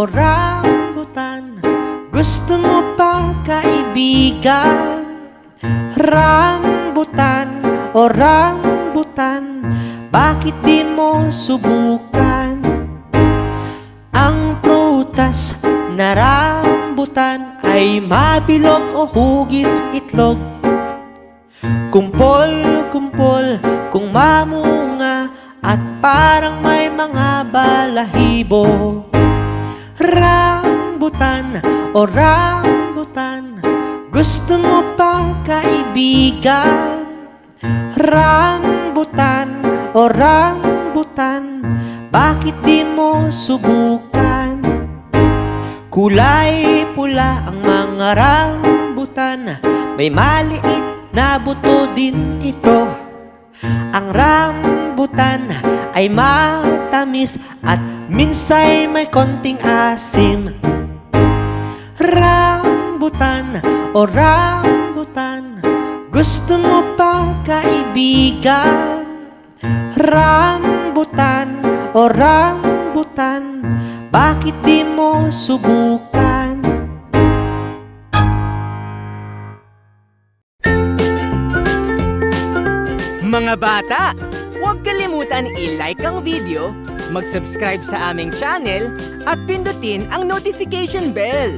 rambutan? Gusto mo bang kaibigan? Rambutan o rambutan, bakit di mo subukan? Ang prutas na rambutan ay mabilog o hugis itlog. Kumpol-kumpol kung mamunga at parang may mga balahibo. Rambutan o rambutan, gusto mo bang kaibigan? Rambutan o rambutan, bakit di mo subukan? Kulay pula ang mga rambutan, may maliit na buto din ito. Ang rambutan ay matamis at minsay may konting asim. Rambutan o rambutan, gusto mo bang kaibigan? Rambutan o rambutan, bakit di mo subukan? Mga bata, huwag kalimutan i-like ang video, mag-subscribe sa aming channel, at pindutin ang notification bell.